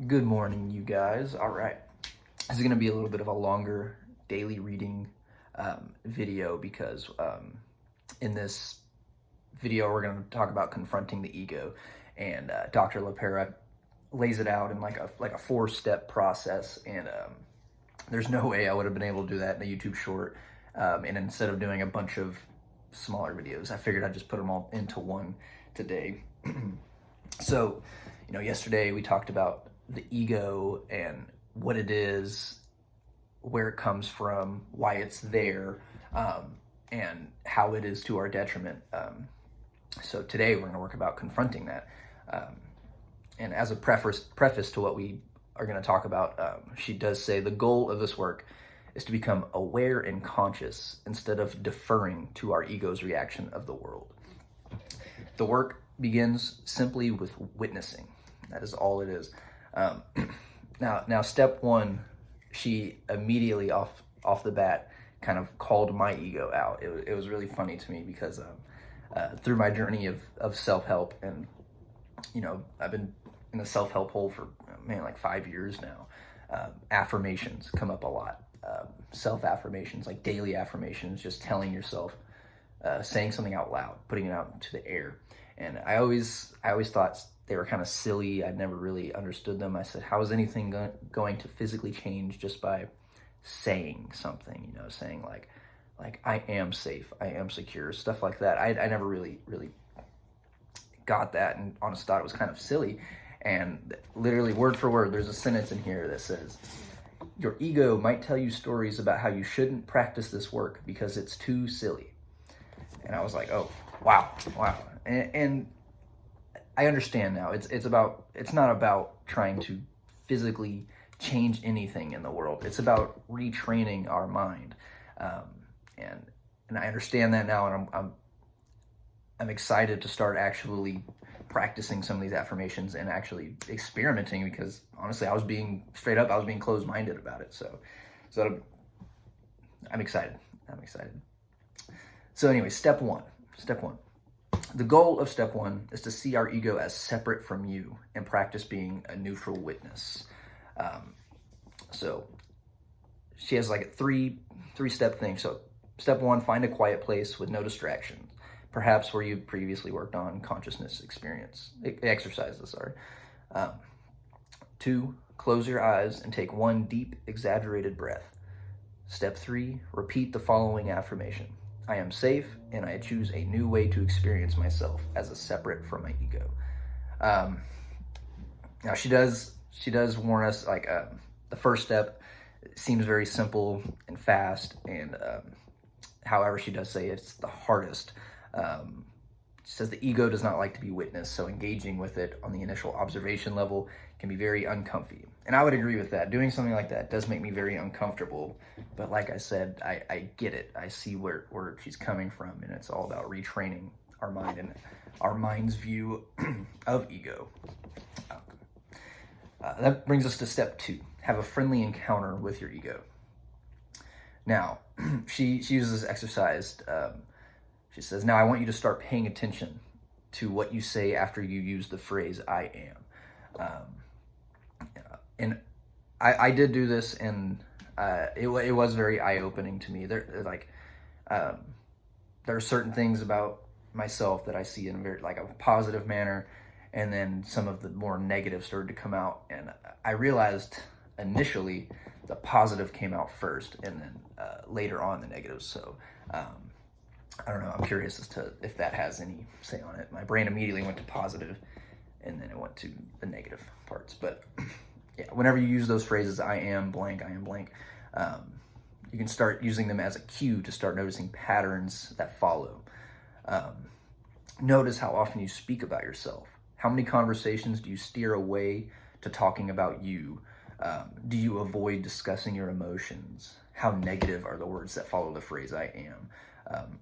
Good morning, you guys. All right. This is going to be a little bit of a longer daily reading video because in this video, we're going to talk about confronting the ego. And Dr. LePera lays it out in like a 4-step process. And there's no way I would have been able to do that in a YouTube short. And instead of doing a bunch of smaller videos, I figured I'd just put them all into one today. So, yesterday we talked about the ego and what it is, where it comes from, why it's there, and how it is to our detriment. So today we're going to work about confronting that. And as a preface to what we are going to talk about, she does say the goal of this work is to become aware and conscious instead of deferring to our ego's reaction of the world. The work begins simply with witnessing. That is all it is. Now, step one, she immediately off the bat kind of called my ego out. It was really funny to me because through my journey of self-help, and I've been in the self-help hole for like 5 years now. Affirmations come up a lot. Self-affirmations, like daily affirmations, just telling yourself, saying something out loud, putting it out into the air. And I always thought they were kind of silly. I'd never really understood them. I said, how is anything going to physically change just by saying something, saying like I am safe, I am secure, stuff like that. I never really got that, and honestly thought it was kind of silly. And literally word for word, there's a sentence in here that says, your ego might tell you stories about how you shouldn't practice this work because it's too silly. And I was like, oh, wow. And I understand now. It's not about trying to physically change anything in the world. It's about retraining our mind, and I understand that now. And I'm excited to start actually practicing some of these affirmations and actually experimenting, because honestly, I was being closed-minded about it. So I'm excited. So anyway, step one. The goal of step one is to see our ego as separate from you and practice being a neutral witness. So she has like a three-step thing. So step one, find a quiet place with no distractions, perhaps where you previously worked on consciousness exercises. 2, close your eyes and take one deep, exaggerated breath. Step 3, repeat the following affirmation. I am safe, and I choose a new way to experience myself as a separate from my ego. Now she does warn us, like the first step seems very simple and fast, and however, she does say it's the hardest. She says the ego does not like to be witnessed, so engaging with it on the initial observation level can be very uncomfy. And I would agree with that. Doing something like that does make me very uncomfortable. But like I said, I get it. I see where she's coming from, and it's all about retraining our mind and our mind's view of ego. That brings us to step 2. Have a friendly encounter with your ego. Now, she uses this exercise. She says, now I want you to start paying attention to what you say after you use the phrase, I am. And I did do this, and it was very eye-opening to me. There are certain things about myself that I see in a positive manner, and then some of the more negative started to come out. And I realized initially the positive came out first, and then later on the negatives. So I don't know. I'm curious as to if that has any say on it. My brain immediately went to positive, and then it went to the negative parts. But yeah, whenever you use those phrases, I am blank, you can start using them as a cue to start noticing patterns that follow. Notice how often you speak about yourself. How many conversations do you steer away to talking about you? Do you avoid discussing your emotions? How negative are the words that follow the phrase I am?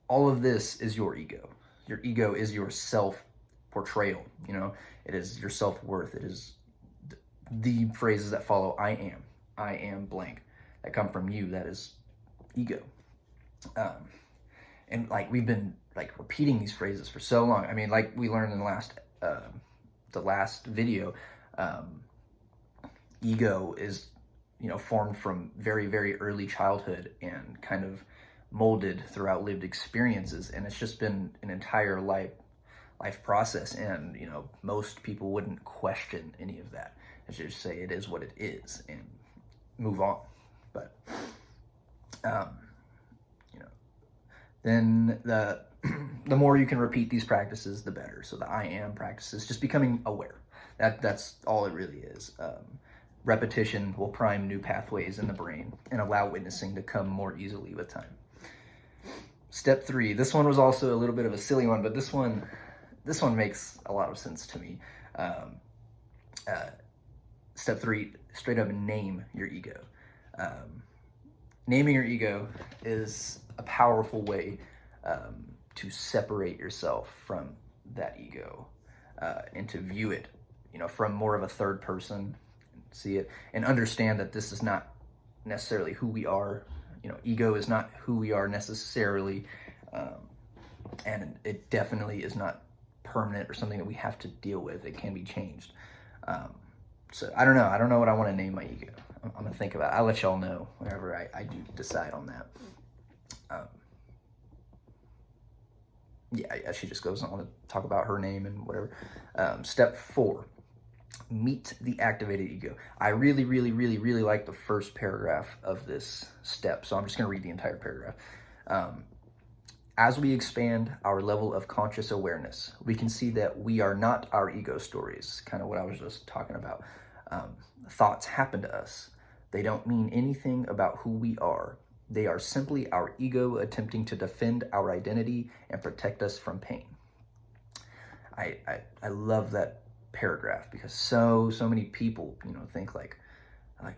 All of this is your ego. Your ego is your self-portrayal. It is your self-worth. It is the phrases that follow I am blank, that come from you. That is ego. And we've been repeating these phrases for so long. I mean, like we learned in the last video, Ego is, formed from very, very early childhood and kind of molded throughout lived experiences. And it's just been an entire life process. And, most people wouldn't question any of that. It's just say it is what it is and move on. But, then the more you can repeat these practices, the better. So the I am practices, just becoming aware. That's all it really is. Repetition will prime new pathways in the brain and allow witnessing to come more easily with time. Step 3, this one was also a little bit of a silly one, but this one makes a lot of sense to me. Step 3, straight up name your ego. Naming your ego is a powerful way to separate yourself from that ego and to view it, from more of a third person, see it, and understand that this is not necessarily who we are. Ego is not who we are necessarily, and it definitely is not permanent or something that we have to deal with. It can be changed. So I don't know what I want to name my ego. I'm gonna think about it. I'll let y'all know whenever I do decide on that. Yeah, she just goes on to talk about her name and whatever. Step 4, meet the activated ego. I really, really, really, really like the first paragraph of this step, so I'm just going to read the entire paragraph. As we expand our level of conscious awareness, we can see that we are not our ego stories, kind of what I was just talking about. Thoughts happen to us. They don't mean anything about who we are. They are simply our ego attempting to defend our identity and protect us from pain. I love that paragraph because so many people, think like,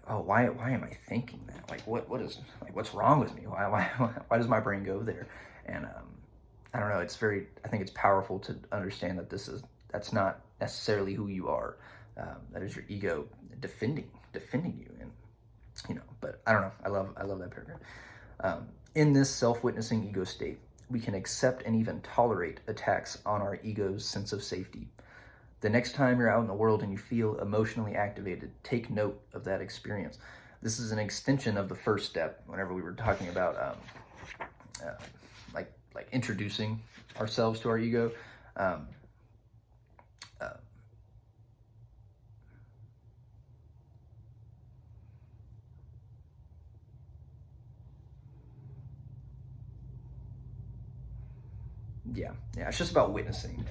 oh, why am I thinking that? Like, what's wrong with me? Why does my brain go there? And I don't know. I think it's powerful to understand that that's not necessarily who you are. That is your ego defending you, and But I don't know. I love that paragraph. In this self-witnessing ego state, we can accept and even tolerate attacks on our ego's sense of safety. The next time you're out in the world and you feel emotionally activated, take note of that experience. This is an extension of the first step. Whenever we were talking about like introducing ourselves to our ego. Yeah, it's just about witnessing.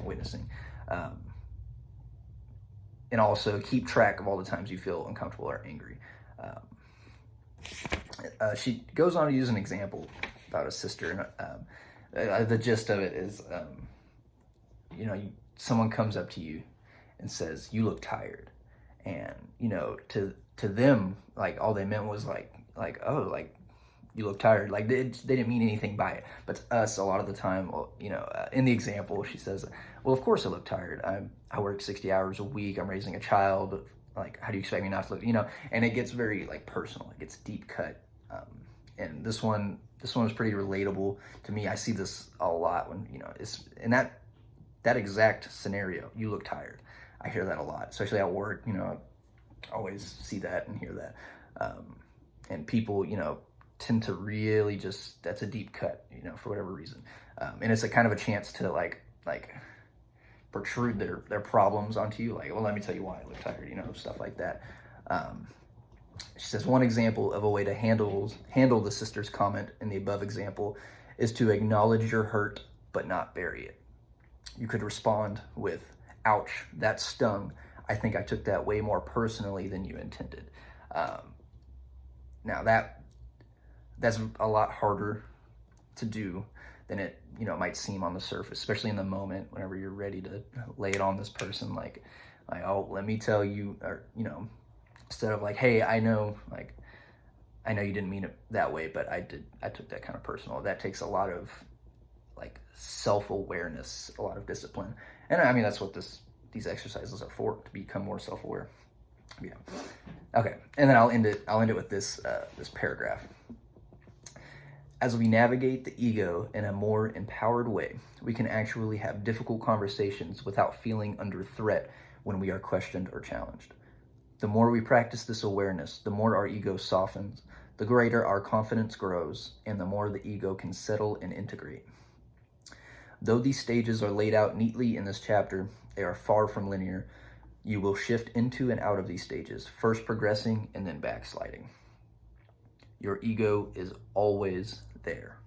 And also keep track of all the times you feel uncomfortable or angry. She goes on to use an example about a sister. The gist of it is, someone comes up to you and says, "You look tired," and to them, like all they meant was like oh, like you look tired. Like they didn't mean anything by it. But to us, a lot of the time, in the example, she says, "Well, of course I look tired. I work 60 hours a week. I'm raising a child. Like, how do you expect me not to look?" And it gets very personal. It gets deep cut. And this one was pretty relatable to me. I see this a lot when it's in that exact scenario. You look tired. I hear that a lot, especially at work. I always see that and hear that. And people, tend to really that's a deep cut, for whatever reason. And it's a kind of a chance to like protrude their problems onto you. Like, well, let me tell you why I look tired, stuff like that. She says one example of a way to handle the sister's comment in the above example is to acknowledge your hurt, but not bury it. You could respond with, "Ouch, that stung. I think I took that way more personally than you intended." Now that's a lot harder to do than it might seem on the surface, especially in the moment whenever you're ready to lay it on this person, like oh, let me tell you, or instead of like, "Hey, I know you didn't mean it that way, but I took that kind of personal." That takes a lot of self-awareness, a lot of discipline, and I mean that's what these exercises are for, to become more self-aware. Yeah. Okay, and then I'll end it with this paragraph. As we navigate the ego in a more empowered way, we can actually have difficult conversations without feeling under threat when we are questioned or challenged. The more we practice this awareness, the more our ego softens, the greater our confidence grows, and the more the ego can settle and integrate. Though these stages are laid out neatly in this chapter, they are far from linear. You will shift into and out of these stages, first progressing and then backsliding. Your ego is always there.